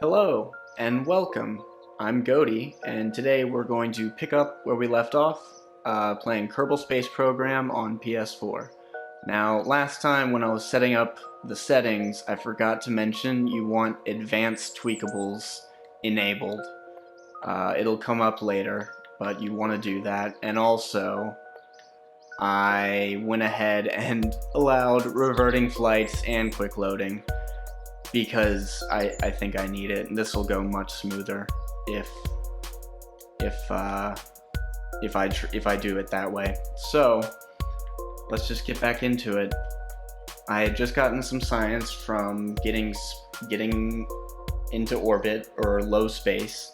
Hello and welcome. I'm Gody, and today we're going to pick up where we left off, playing Kerbal Space Program on PS4. Now, last time when I was setting up the settings, I forgot to mention you want advanced tweakables enabled. It'll come up later, but you want to do that. And also, I went ahead and allowed reverting flights and quick loading because I think I need it, and this will go much smoother if if uh, if I do it that way. So let's just get back into it. I had just gotten some science from getting into orbit or low space,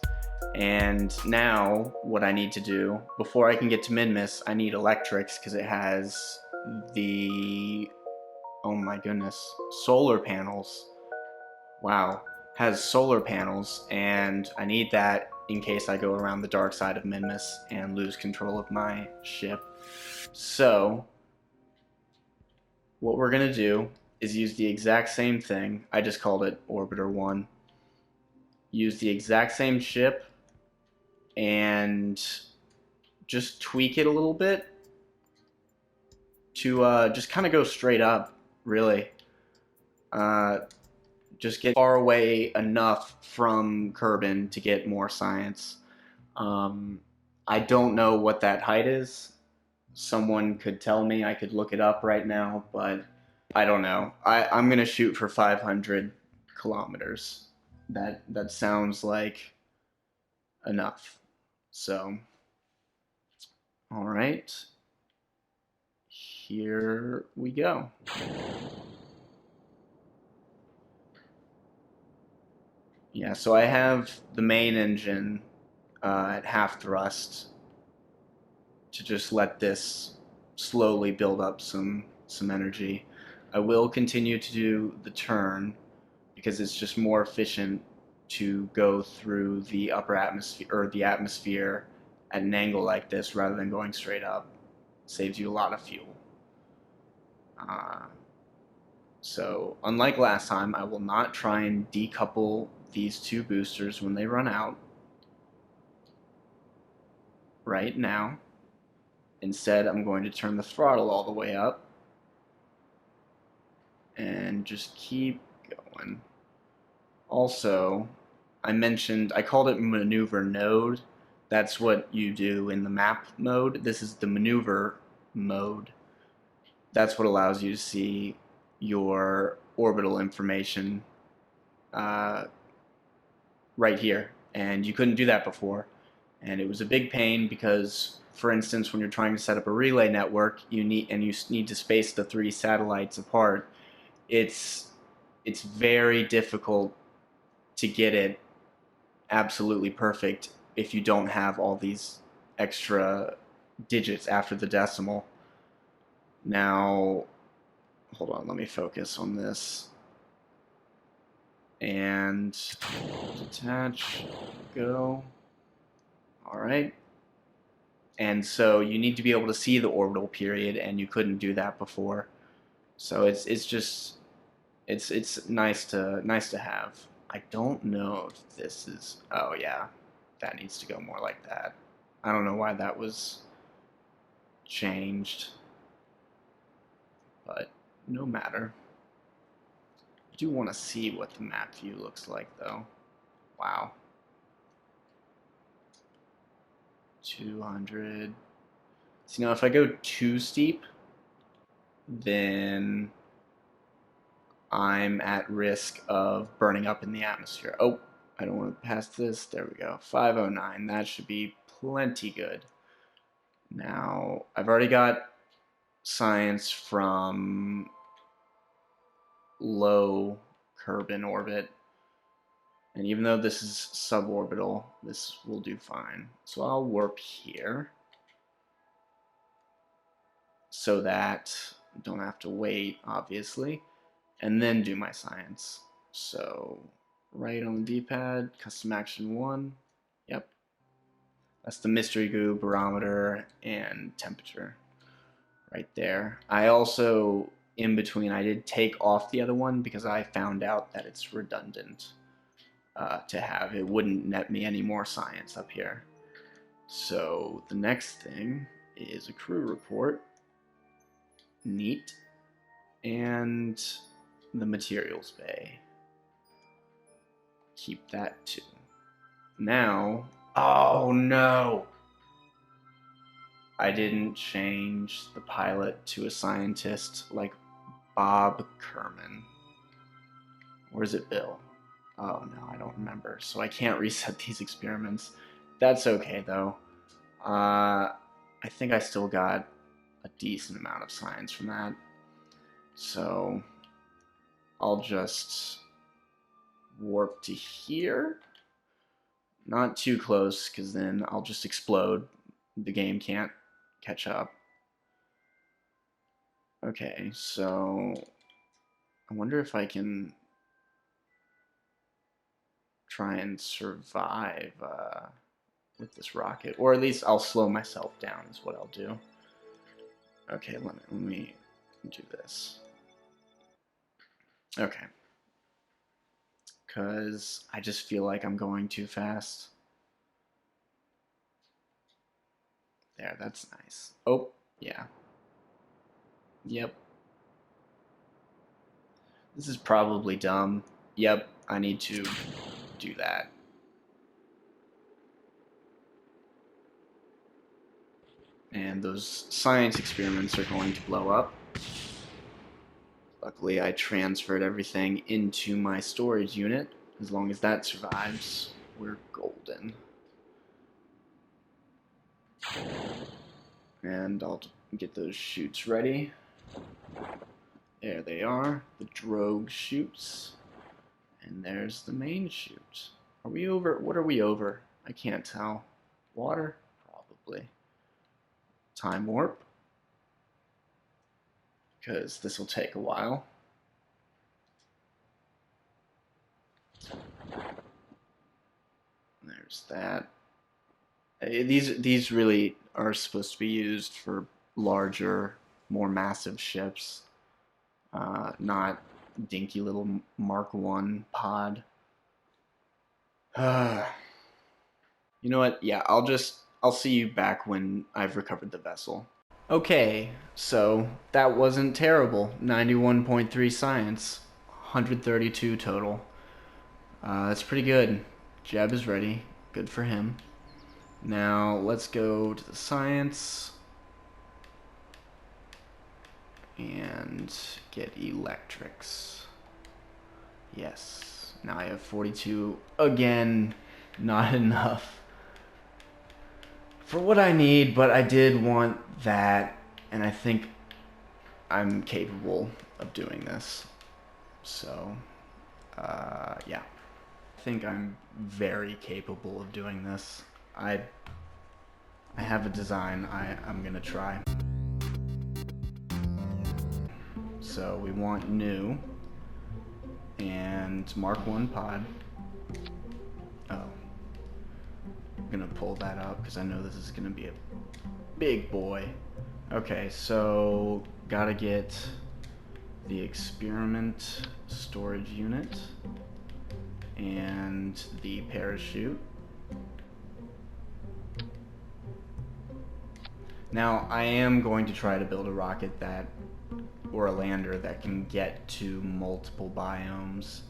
and now what I need to do before I can get to Minmus, I need electrics because it has the oh my goodness, solar panels. Wow, has solar panels, and I need that in case I go around the dark side of Minmus and lose control of my ship. So, what we're gonna do is use the exact same thing. I just called it Orbiter 1. Use the exact same ship and just tweak it a little bit to just kind of go straight up, really. Uh, just get far away enough from Kerbin to get more science. Um, I don't know what that height is. Someone could tell me. I could look it up right now, but I don't know. I'm gonna shoot for 500 kilometers. That sounds like enough. So, all right, here we go. Yeah, so I have the main engine at half thrust to just let this slowly build up some energy. I will continue to do the turn because it's just more efficient to go through the upper atmosphere or the atmosphere at an angle like this rather than going straight up. Saves you a lot of fuel. Uh, so unlike last time, I will not try and decouple these two boosters when they run out right now. Instead, I'm going to turn the throttle all the way up and just keep going. Also, I called it maneuver node. That's what you do in the map mode. This is the maneuver mode. That's what allows you to see your orbital information uh, right here. And you couldn't do that before. And it was a big pain because, for instance, when you're trying to set up a relay network, you need to space the three satellites apart. It's it's very difficult to get it absolutely perfect if you don't have all these extra digits after the decimal. Now, hold on, let me focus on this. And detach, go. All right. And so you need to be able to see the orbital period, and you couldn't do that before. So it's just it's nice to have. I don't know if this is. Oh yeah, that needs to go more like that. I don't know why that was changed, but no matter. I do want to see what the map view looks like though. Wow. 200. So now if I go too steep, then I'm at risk of burning up in the atmosphere. Oh, I don't want to pass this. There we go. 509. That should be plenty good. Now, I've already got science from low Kerbin orbit. And even though this is suborbital, this will do fine. So I'll warp here so that I don't have to wait, obviously, and then do my science. So right on the D-pad, custom action 1. Yep. That's the mystery goo, barometer, and temperature right there. I also, in between, I did take off the other one because I found out that it's redundant. to have. It wouldn't net me any more science up here. So the next thing is a crew report. Neat. And the materials bay. Keep that too. Now, oh no! I didn't change the pilot to a scientist like Bob Kerman. Or is it Bill? Oh no, I don't remember. So I can't reset these experiments. That's okay though. I think I still got a decent amount of science from that. So I'll just warp to here. Not too close, because then I'll just explode. The game can't catch up. Okay, so I wonder if I can try and survive with this rocket, or at least I'll slow myself down is what I'll do. Okay, let me do this. Okay. Because I just feel like I'm going too fast. There, that's nice. Oh, yeah. Yep. This is probably dumb. Yep, I need to do that. And those science experiments are going to blow up. Luckily, I transferred everything into my storage unit. As long as that survives, we're golden. And I'll get those chutes ready. There they are, the drogue chutes. And there's the main chute. Are we over? What are we over? I can't tell. Water? Probably. Time warp. Because this will take a while. There's that. These really are supposed to be used for larger, more massive ships, not dinky little Mark 1 pod. You know what? Yeah, I'll see you back when I've recovered the vessel. Okay, so that wasn't terrible. 91.3 science, 132 total. That's pretty good. Jeb is ready. Good for him. Now let's go to the science and get electrics. Yes. Now I have 42. Again, not enough for what I need, but I did want that, and I think I'm capable of doing this. So, yeah. I think I'm very capable of doing this. I have a design I'm gonna try. So we want new and Mark 1 pod. Oh, I'm gonna pull that up because I know this is gonna be a big boy. Okay, so gotta get the experiment storage unit and the parachute. Now, I am going to try to build a rocket or a lander that can get to multiple biomes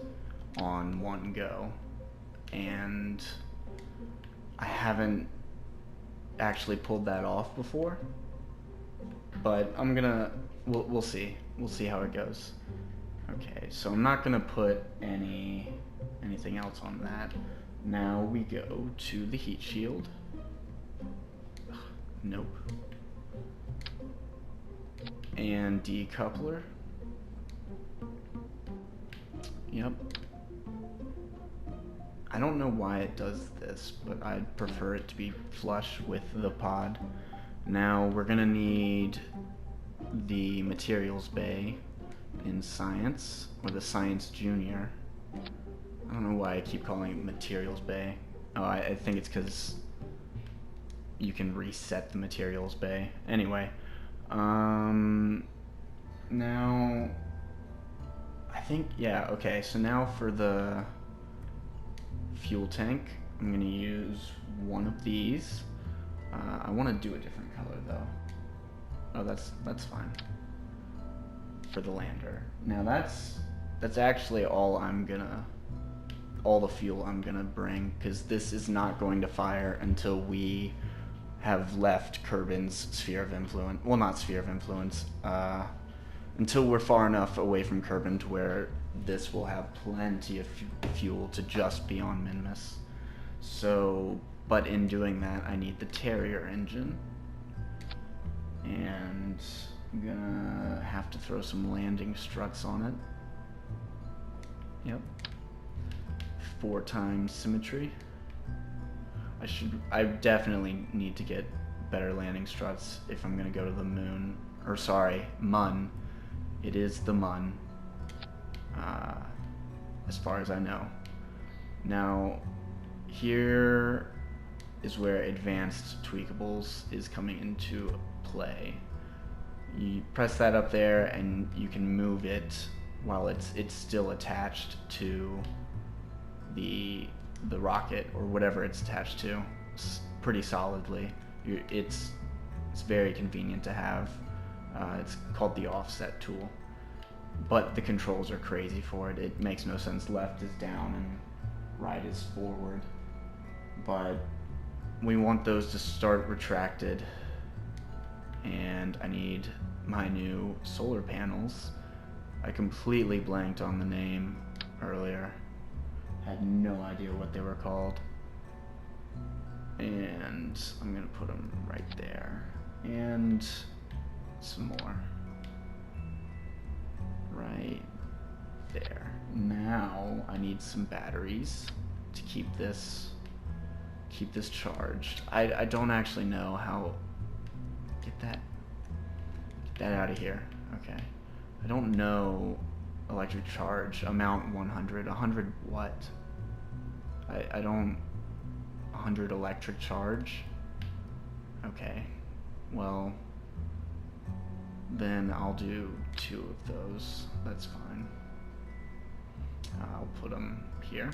on one go. And I haven't actually pulled that off before, but we'll see. We'll see how it goes. Okay, so I'm not gonna put anything else on that. Now we go to the heat shield. Ugh, nope. And decoupler. Yep. I don't know why it does this, but I'd prefer it to be flush with the pod. Now we're gonna need the materials bay in science, or the science junior. I don't know why I keep calling it materials bay. Oh, I think it's because you can reset the materials bay. Anyway, now I think, yeah, okay, so now for the fuel tank. I'm gonna use one of these. I want to do a different color though. Oh, that's fine. For the lander. Now that's actually all the fuel I'm gonna bring, because this is not going to fire until we have left Kerbin's sphere of influence. Well, not sphere of influence. Until we're far enough away from Kerbin to where this will have plenty of fuel to just be on Minmus. So, but in doing that, I need the Terrier engine. And I'm gonna have to throw some landing struts on it. Yep. 4 times symmetry. I definitely need to get better landing struts if I'm gonna go to the moon. Or sorry, Mun. It is the Mun. As far as I know. Now, here is where advanced tweakables is coming into play. You press that up there and you can move it while it's still attached to the rocket or whatever it's attached to pretty solidly. It's very convenient to have. It's called the offset tool, but the controls are crazy for it. It makes no sense. Left is down and right is forward, but we want those to start retracted, and I need my new solar panels. I completely blanked on the name earlier. Had no idea what they were called. And I'm gonna put them right there. And some more. Right there. Now I need some batteries to keep this charged. I don't actually know how. Get that out of here. Okay. I don't know electric charge amount 100. 100 what? I don't. 100 electric charge? Okay. Well, then I'll do 2 of those. That's fine. I'll put them here.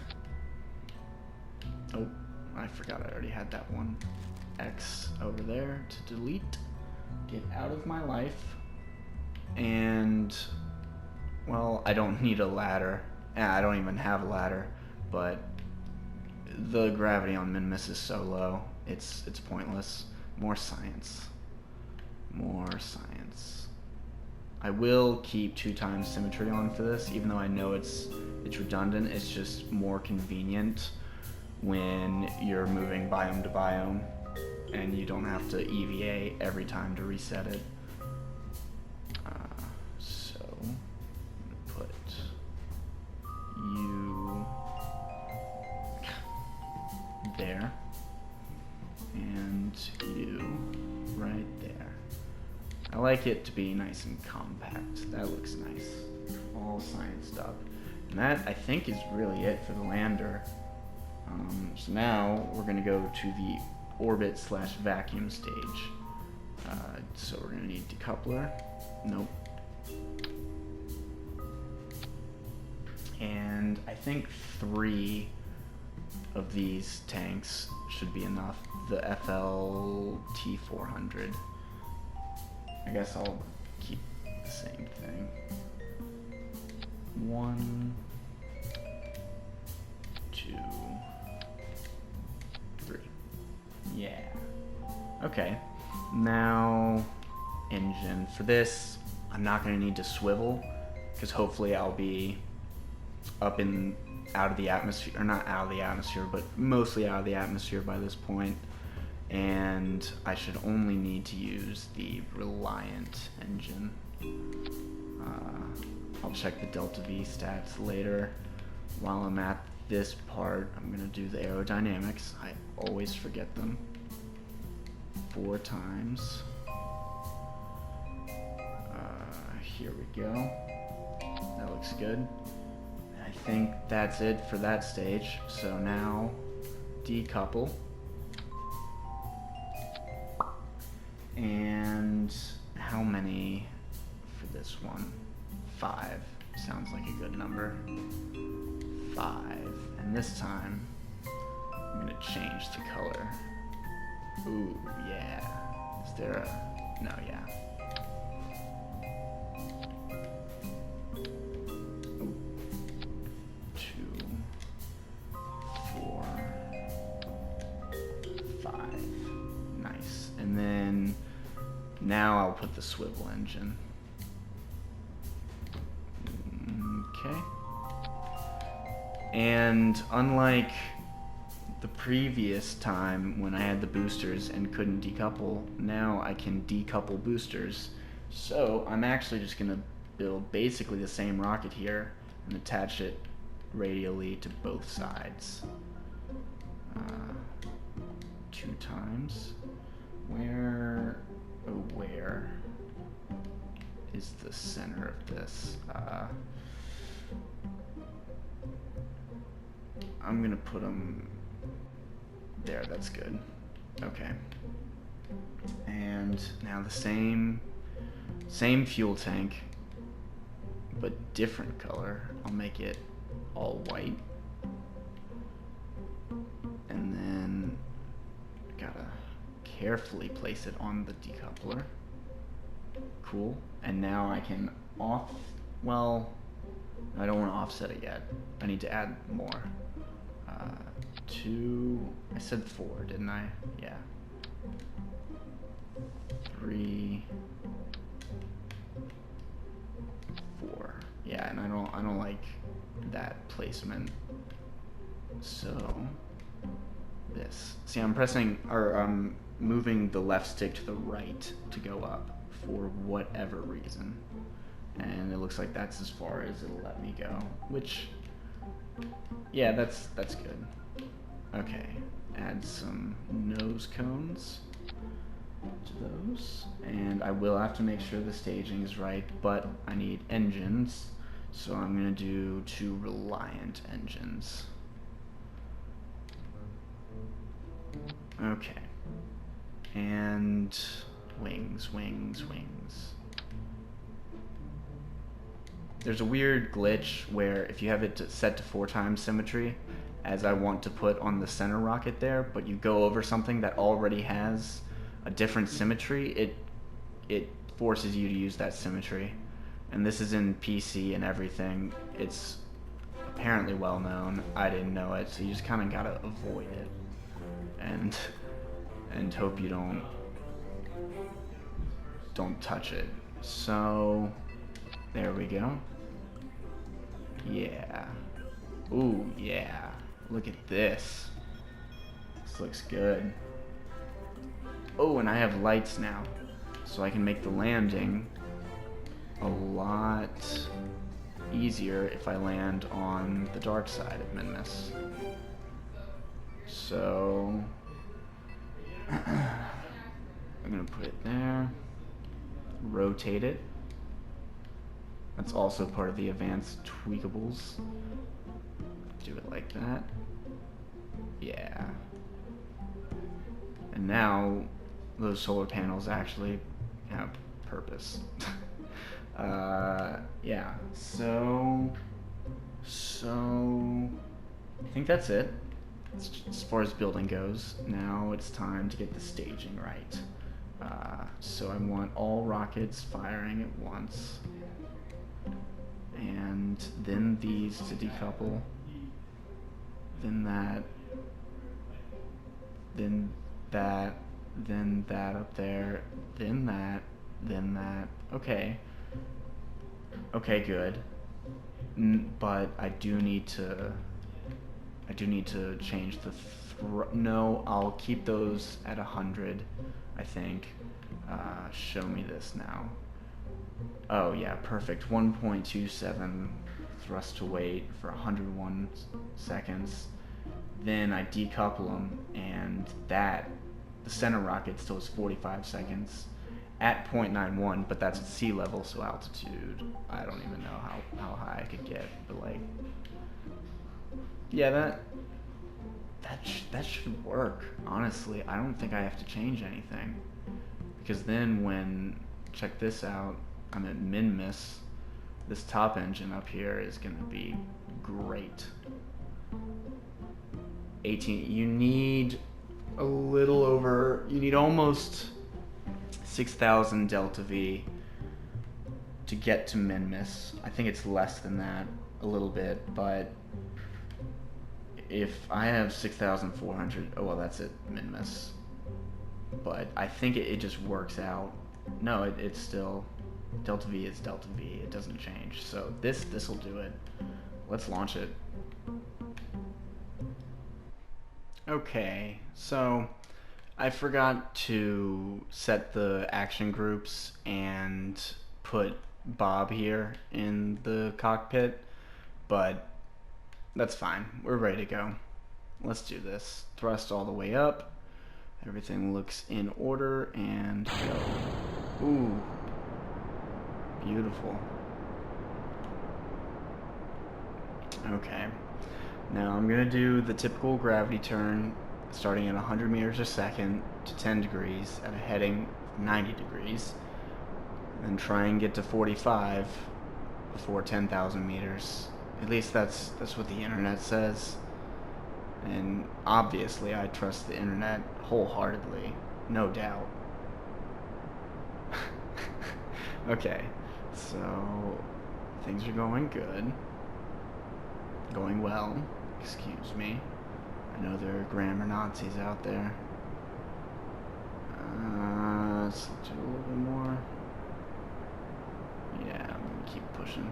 Oh, I forgot I already had that one. X over there to delete. Get out of my life. And, well, I don't need a ladder. I don't even have a ladder, but the gravity on Minmus is so low, it's pointless. More science. More science. I will keep 2 times symmetry on for this, even though I know it's redundant. It's just more convenient when you're moving biome to biome, and you don't have to EVA every time to reset it. So I'm gonna put you there, and you right there. I like it to be nice and compact. That looks nice. All scienced up. And that, I think, is really it for the lander. So now we're gonna go to the orbit/vacuum stage. So we're gonna need decoupler. Nope. And I think 3 of these tanks should be enough. The FLT400. I guess I'll keep the same thing. 1, 2, 3. Yeah. Okay. Now, engine. For this, I'm not going to need to swivel, because hopefully I'll be up in out of the atmosphere, or not out of the atmosphere, but mostly out of the atmosphere by this point, and I should only need to use the Reliant engine. I'll check the Delta V stats later. While I'm at this part, I'm going to do the aerodynamics. I always forget them. 4 times. Here we go. That looks good. I think that's it for that stage. So now, decouple. And how many for this one? 5. Sounds like a good number. 5. And this time, gonna change the color. Ooh, yeah. Is there a... no, yeah. Ooh. 2, 4, 5. Nice. And then now I'll put the swivel engine. Okay. And unlike the previous time when I had the boosters and couldn't decouple, now I can decouple boosters. So I'm actually just gonna build basically the same rocket here and attach it radially to both sides. 2 times. Where is the center of this? I'm gonna put them there. That's good. Okay. And now the same fuel tank, but different color. I'll make it all white. And then I gotta carefully place it on the decoupler. Cool. And now I can well, I don't want to offset it yet. I need to add more. 2, I said 4, didn't I? Yeah. 3, 4. Yeah, and I don't like that placement. So this. See, I'm moving the left stick to the right to go up for whatever reason. And it looks like that's as far as it'll let me go, which, yeah, that's good. Okay, add some nose cones to those, and I will have to make sure the staging is right, but I need engines, so I'm gonna do 2 Reliant engines. Okay, and wings. There's a weird glitch where if you have it set to 4 times symmetry, as I want to put on the center rocket there, but you go over something that already has a different symmetry, it forces you to use that symmetry. And this is in PC and everything. It's apparently well known. I didn't know it, so you just kind of gotta avoid it and hope you don't touch it. So there we go. Yeah. Ooh, yeah. Look at this. This looks good. Oh, and I have lights now, so I can make the landing a lot easier if I land on the dark side of Minmus. So I'm gonna put it there, rotate it. That's also part of the advanced tweakables. Do it like that. Yeah. And now those solar panels actually have purpose. Yeah. So I think that's it as far as building goes. Now it's time to get the staging right. So I want all rockets firing at once, and then these to decouple, then that, then that, then that up there, then that, then that. Okay, good. But I do need to change the no, I'll keep those at 100, I think. Show me this now. Oh yeah, perfect. 1.27 thrust to weight for 101 seconds. Then I decouple them, and the center rocket still has 45 seconds at 0.91, but that's at sea level, so altitude, I don't even know how high I could get, but like, yeah, that should work, honestly. I don't think I have to change anything, because then when, check this out, I'm at Minmus, this top engine up here is gonna be great. 18. You need a little over, you need almost 6,000 delta V to get to Minmus. I think it's less than that a little bit, but if I have 6,400, oh well, that's it, Minmus. But I think it just works out. No, it's still, delta V is delta V, it doesn't change. So this will do it. Let's launch it. Okay, so I forgot to set the action groups and put Bob here in the cockpit, but that's fine. We're ready to go. Let's do this. Thrust all the way up. Everything looks in order, and go. Ooh. Beautiful. Okay. Now I'm going to do the typical gravity turn, starting at 100 meters a second to 10 degrees at a heading of 90 degrees, and try and get to 45 before 10,000 meters. At least that's what the internet says. And obviously I trust the internet wholeheartedly, no doubt. Okay, so things are going good. Going well. Excuse me. I know there are grammar Nazis out there. Let's do a little bit more. Yeah, I'm gonna keep pushing.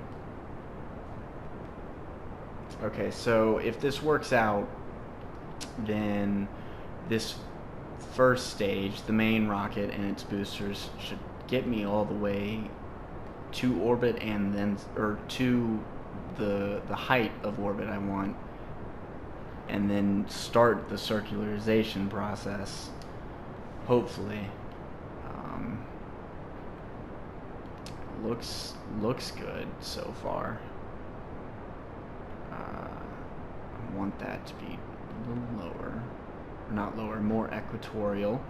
Okay, so if this works out, then this first stage, the main rocket and its boosters, should get me all the way to orbit, and then, or to the height of orbit I want, and then start the circularization process, hopefully. Looks good so far. I want that to be a little lower, or not lower, more equatorial.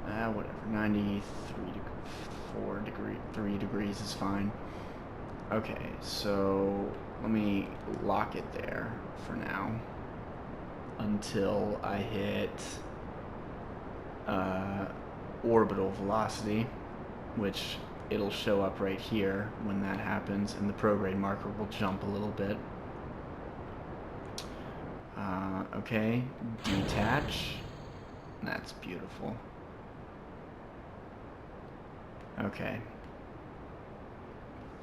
Whatever, 3 degrees is fine. Okay, so let me lock it there for now until I hit orbital velocity, which it'll show up right here when that happens, and the prograde marker will jump a little bit. Okay, detach. That's beautiful. Okay.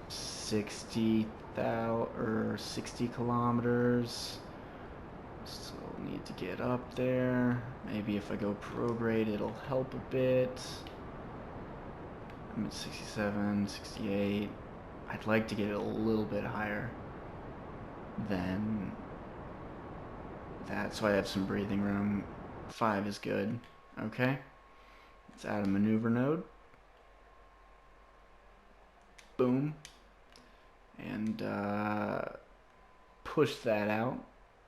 60 kilometers. Still need to get up there. Maybe if I go prograde, it'll help a bit. I'm at 67, 68. I'd like to get it a little bit higher than that, so I have some breathing room. 5 is good. Okay. Let's add a maneuver node. Boom. And push that out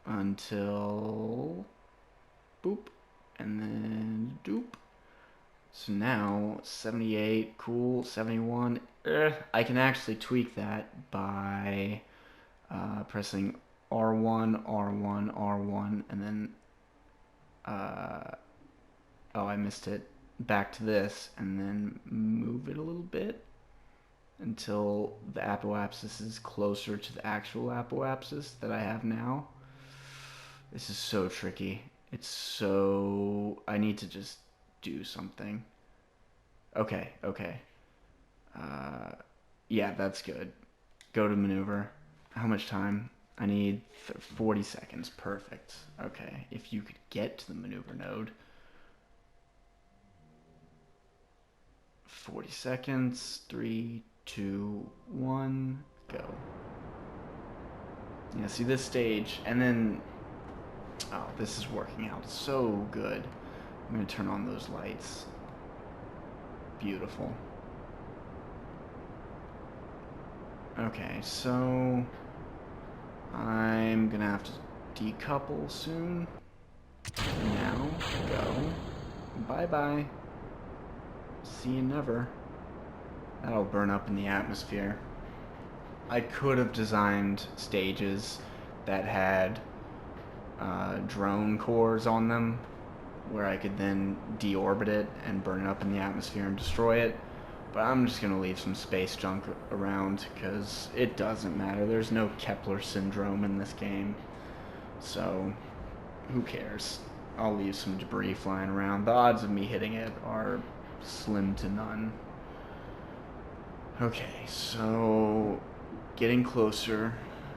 until boop, and then doop. So now 78, cool. 71. I can actually tweak that by pressing R1, R1, R1, and then oh, I missed it. Back to this, and then move it a little bit until the apoapsis is closer to the actual apoapsis that I have now. This is so tricky. It's so... I need to just do something. Okay. Yeah, that's good. Go to maneuver. How much time? I need 40 seconds. Perfect. Okay, if you could get to the maneuver node. 40 seconds. 3, 2, 1, go. Yeah, see this stage, and then, oh, this is working out so good. I'm gonna turn on those lights. Beautiful. Okay, so I'm gonna have to decouple soon. Now, go. Bye-bye. See you never. That'll burn up in the atmosphere. I could have designed stages that had drone cores on them, where I could then deorbit it and burn it up in the atmosphere and destroy it. But I'm just gonna leave some space junk around because it doesn't matter. There's no Kepler syndrome in this game, so who cares? I'll leave some debris flying around. The odds of me hitting it are slim to none. Okay, so getting closer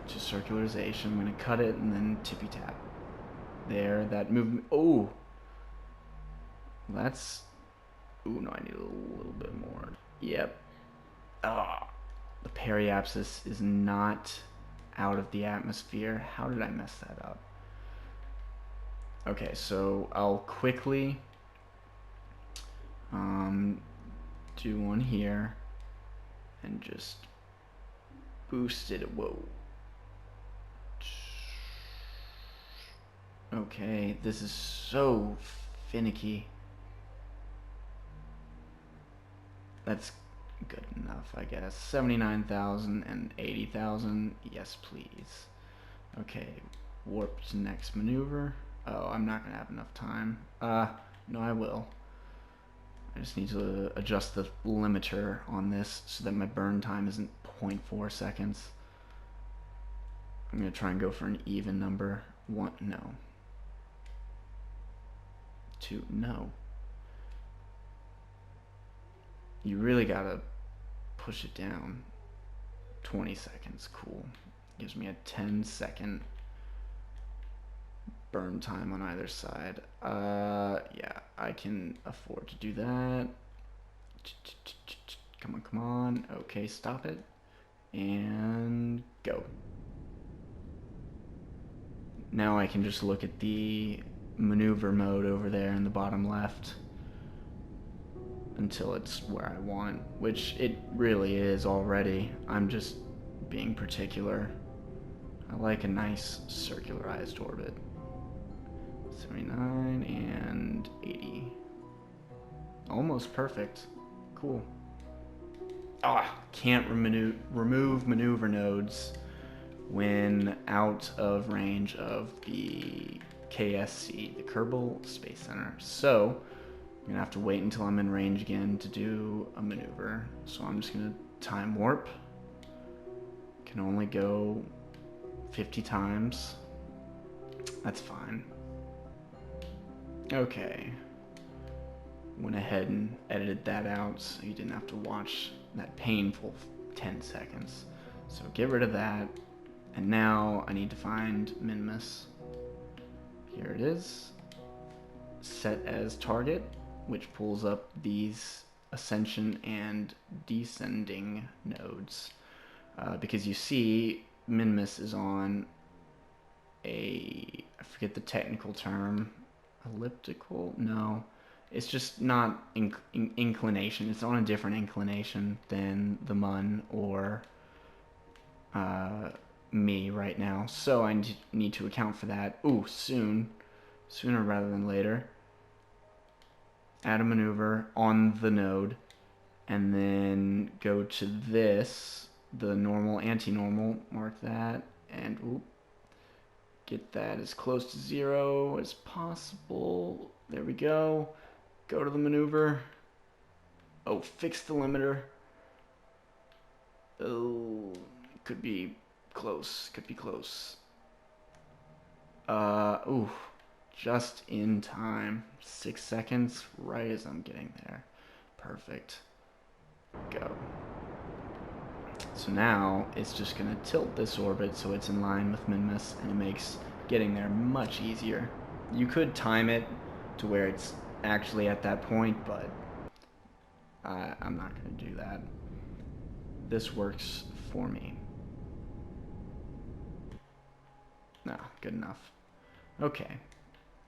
to circularization. I'm gonna cut it and then tippy tap. There, that movement. Oh, that's. Ooh, no, I need a little bit more. Yep. Ah, the periapsis is not out of the atmosphere. How did I mess that up? Okay, so I'll quickly do one here and just boost it. Whoa. Okay, this is so finicky. That's good enough, I guess. 79,000 and 80,000. Yes, please. Okay, warp to next maneuver. Oh, I'm not gonna have enough time. No, I will. I just need to adjust the limiter on this so that my burn time isn't 0.4 seconds. I'm gonna try and go for an even number. 1, no. 2, no. You really gotta push it down. 20 seconds, cool. Gives me a 10-second burn time on either side. Yeah, I can afford to do that. Come on, come on. Okay, stop it. And go. Now I can just look at the maneuver mode over there in the bottom left until it's where I want, which it really is already. I'm just being particular. I like a nice circularized orbit. 79 and 80. Almost perfect. Cool. Can't remove maneuver nodes when out of range of the KSC, the Kerbal Space Center. So I'm gonna have to wait until I'm in range again to do a maneuver. So I'm just gonna time warp. Can only go 50 times. That's fine. Okay. Went ahead and edited that out so you didn't have to watch that painful 10 seconds. So get rid of that. And now I need to find Minmus. Here it is. Set as target, which pulls up these ascension and descending nodes. Because you see Minmus is on a, I forget the technical term, elliptical? No, it's just not inclination. It's on a different inclination than the Mun or me right now. So I need to account for that. Ooh, sooner rather than later. Add a maneuver on the node and then go to this, the normal, anti-normal, mark that, and whoop, get that as close to 0 as possible. There we go. Go to the maneuver. Oh, fix the limiter. Oh, could be close. Could be close. Ooh, just in time. 6 seconds, right as I'm getting there. Perfect. Go. So now it's just gonna tilt this orbit so it's in line with Minmus, and it makes getting there much easier. You could time it to where it's actually at that point, but I'm not gonna do that. This works for me. Nah, good enough. Okay,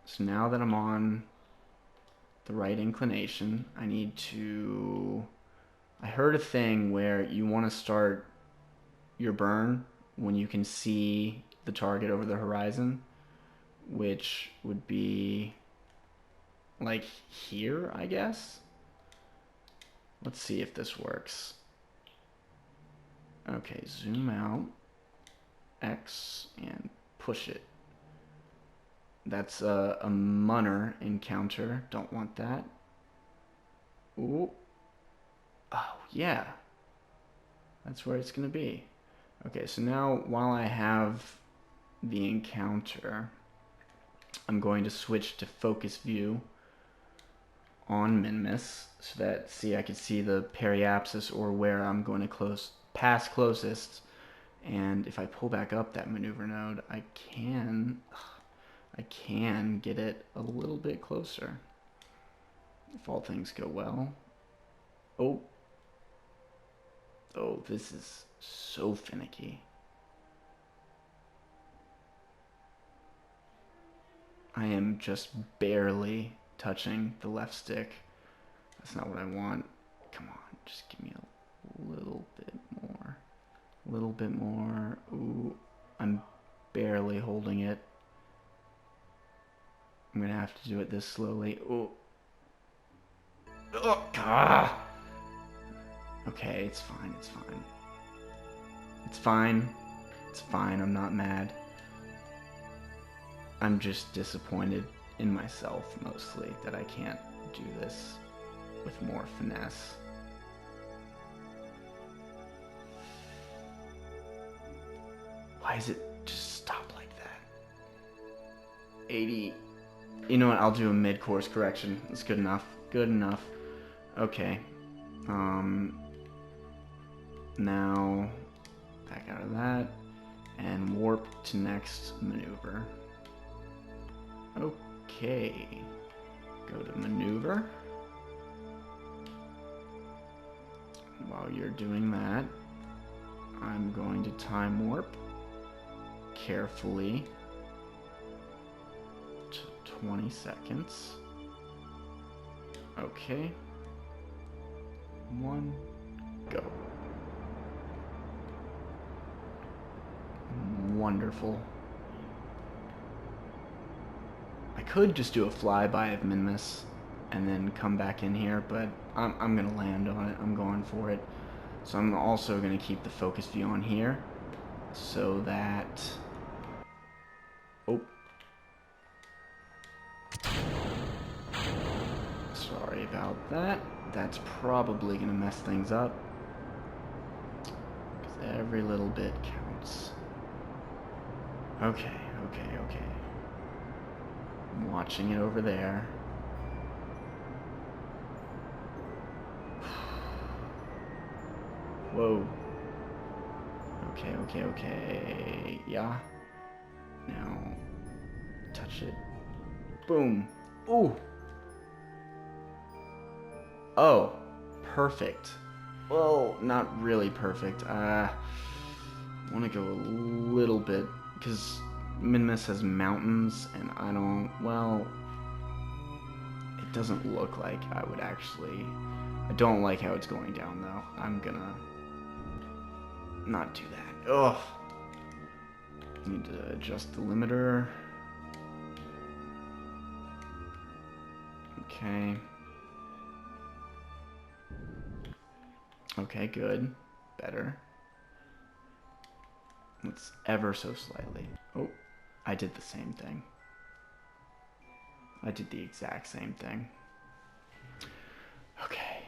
so now that I'm on the right inclination, I need to... I heard a thing where you want to start your burn when you can see the target over the horizon, which would be like here, I guess. Let's see if this works. Okay, zoom out, X, and push it. That's a Munner encounter. Don't want that. Ooh. Oh, yeah. That's where it's going to be. Okay, so now while I have the encounter, I'm going to switch to focus view on Minmus so that, see, I can see the periapsis or where I'm going to pass closest. And if I pull back up that maneuver node, I can get it a little bit closer if all things go well. Oh, this is so finicky. I am just barely touching the left stick. That's not what I want. Come on, just give me a little bit more. A little bit more. Ooh, I'm barely holding it. I'm gonna have to do it this slowly. Ooh. Oh, ah. Okay, it's fine, it's fine. It's fine. It's fine, I'm not mad. I'm just disappointed in myself, mostly, that I can't do this with more finesse. Why is it just stop like that? 80. You know what, I'll do a mid-course correction. It's good enough. Good enough. Okay. Now, back out of that, and warp to next maneuver. Okay. Go to maneuver. While you're doing that, I'm going to time warp carefully to 20 seconds. Okay. 1, go. Wonderful. I could just do a flyby of Minmus and then come back in here, but I'm gonna land on it. I'm going for it. So I'm also gonna keep the focus view on here so that... Oh. Sorry about that. That's probably gonna mess things up, because every little bit counts. Okay. I'm watching it over there. Whoa. Okay. Yeah. Now, touch it. Boom. Ooh. Oh, perfect. Well, not really perfect. I want to go a little bit, because Minmus has mountains, and I don't, well, it doesn't look like I would actually, I don't like how it's going down, though. I'm gonna not do that. Ugh. Need to adjust the limiter. Okay. Okay, good. Better. It's ever so slightly. Oh, I did the same thing. I did the exact same thing. Okay.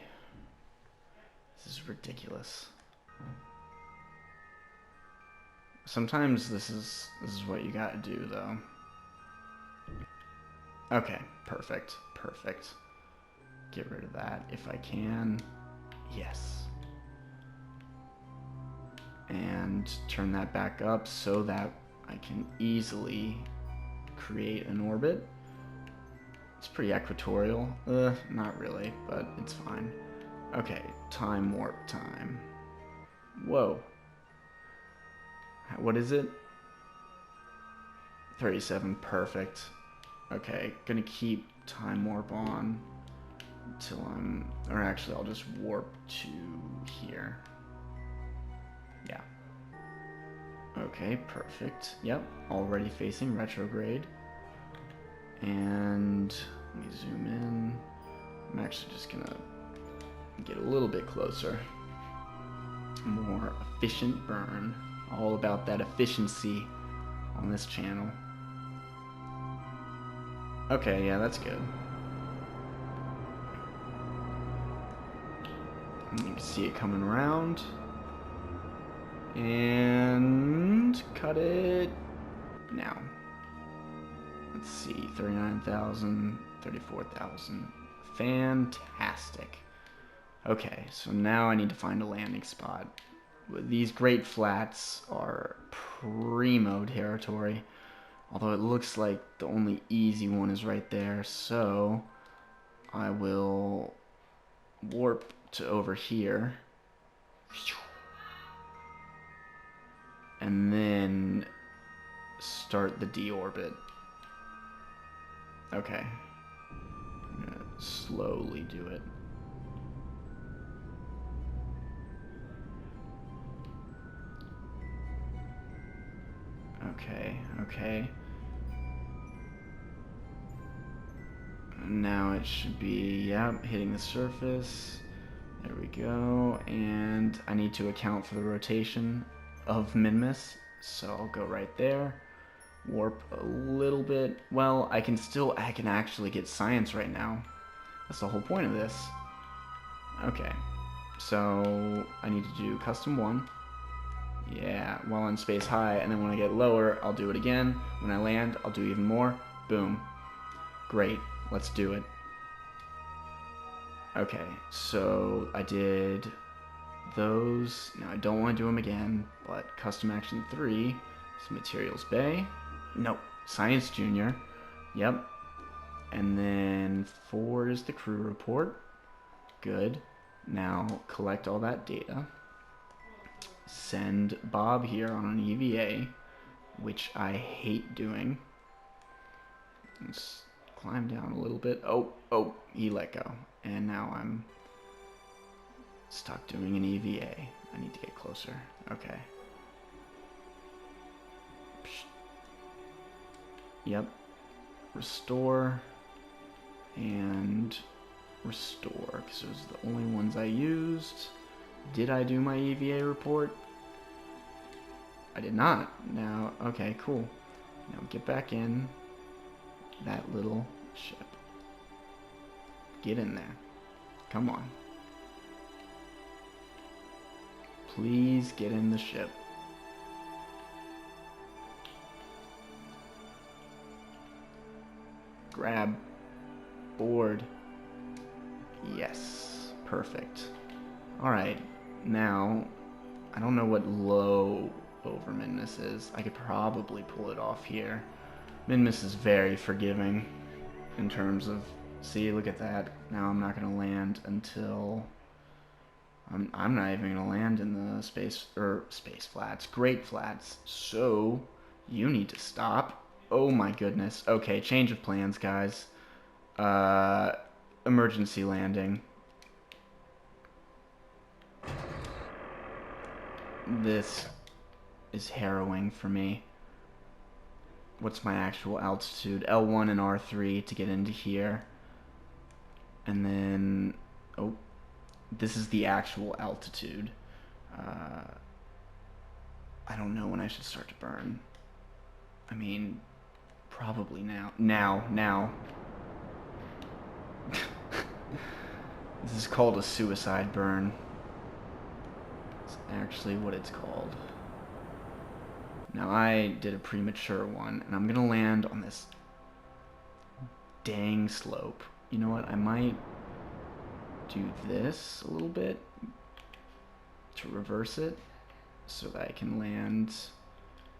This is ridiculous. Sometimes this is what you gotta do, though. Okay, perfect. Get rid of that if I can. Yes. And turn that back up so that I can easily create an orbit. It's pretty equatorial. Not really, but it's fine. Okay, time warp time. Whoa. What is it? 37, perfect. Okay, gonna keep time warp on until or actually I'll just warp to here. Yeah. Okay, perfect. Yep, already facing retrograde. And let me zoom in. I'm actually just gonna get a little bit closer. More efficient burn. All about that efficiency on this channel. Okay, yeah, that's good. You can see it coming around. And cut it now. Let's see, 39,000, 34,000. Fantastic. Okay, so now I need to find a landing spot. These great flats are primo territory. Although it looks like the only easy one is right there, so I will warp to over here. And then start the deorbit. Okay. I'm gonna slowly do it. Okay, okay. Now it should be, yep, hitting the surface. There we go. And I need to account for the rotation of Minmus, so I'll go right there. Warp a little bit. Well, I can actually get science right now. That's the whole point of this. Okay. So I need to do custom 1. Yeah, while in space high, and then when I get lower, I'll do it again. When I land, I'll do even more. Boom. Great. Let's do it. Okay, so I did those. Now I don't want to do them again, but custom action 3 is materials bay. Nope, science junior. Yep. And then 4 is the crew report. Good. Now collect all that data. Send Bob here on an EVA, which I hate doing. Let's climb down a little bit. Oh, he let go. And now I'm stuck doing an EVA. I need to get closer. Okay. Yep. Restore. And restore, because those are the only ones I used. Did I do my EVA report? I did not. Now, okay, cool. Now get back in that little ship. Get in there. Come on. Please get in the ship. Grab. Board. Yes. Perfect. Alright. Now, I don't know what low over Minmus is. I could probably pull it off here. Minmus is very forgiving in terms of... See, look at that. Now I'm not going to land until... I'm not even going to land in the space flats. Great flats. So, you need to stop. Oh my goodness. Okay, change of plans, guys. Emergency landing. This is harrowing for me. What's my actual altitude? L1 and R3 to get into here. And then... Oh. This is the actual altitude. I don't know when I should start to burn. I mean, probably now. Now. This is called a suicide burn. It's actually what it's called. Now I did a premature one, and I'm gonna land on this dang slope. You know what? I might do this a little bit to reverse it so that I can land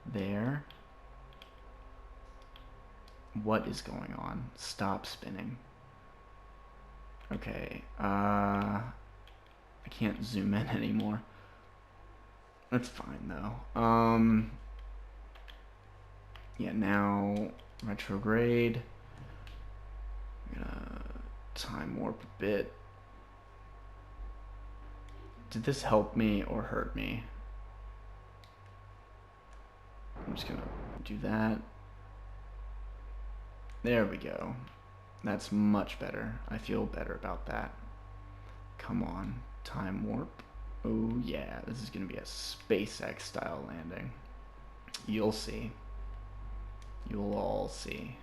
there. What is going on? Stop spinning. Okay, I can't zoom in anymore. That's fine though. Yeah, now retrograde. I'm gonna time warp a bit. Did this help me or hurt me? I'm just gonna do that. There we go. That's much better. I feel better about that. Come on, time warp. Oh yeah, this is gonna be a SpaceX style landing. You'll see. You'll all see.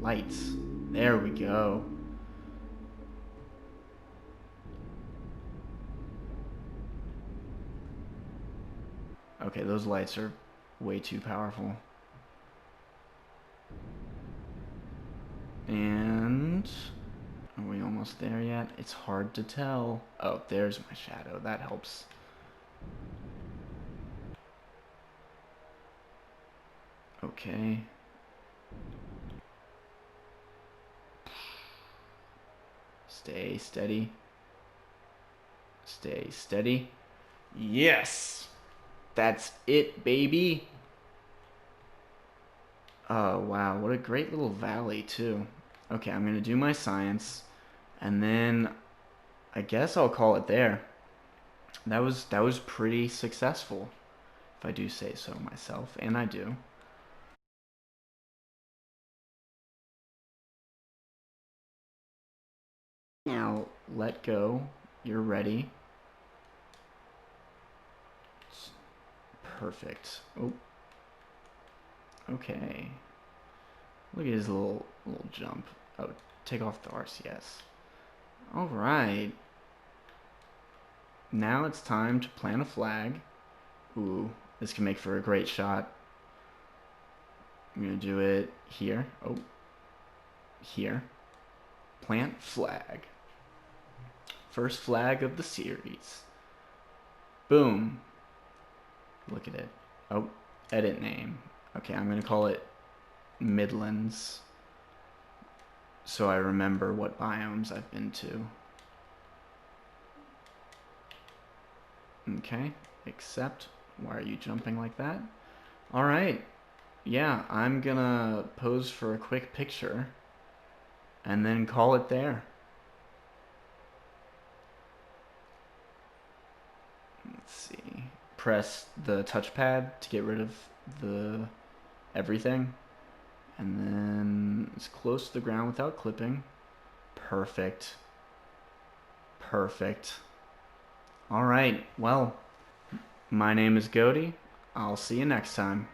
Lights. There we go. Okay, those lights are way too powerful. And are we almost there yet? It's hard to tell. Oh, there's my shadow. That helps. Okay. Stay steady. Stay steady. Yes! That's it, baby! Oh, wow. What a great little valley, too. Okay, I'm gonna do my science. And then I guess I'll call it there. That was pretty successful, if I do say so myself, and I do. Now, let go. You're ready. Perfect. Oh. Okay. Look at his little jump. Oh, take off the RCS. Alright. Now it's time to plant a flag. Ooh, this can make for a great shot. I'm gonna do it here. Oh. Here. Plant flag. First flag of the series. Boom. Look at it. Oh, edit name. Okay, I'm gonna call it Midlands, so I remember what biomes I've been to. Okay, accept. Why are you jumping like that? Alright, yeah, I'm gonna pose for a quick picture and then call it there. Let's see. Press the touchpad to get rid of the everything. And then it's close to the ground without clipping. Perfect. Perfect. Alright, well, my name is Gody. I'll see you next time.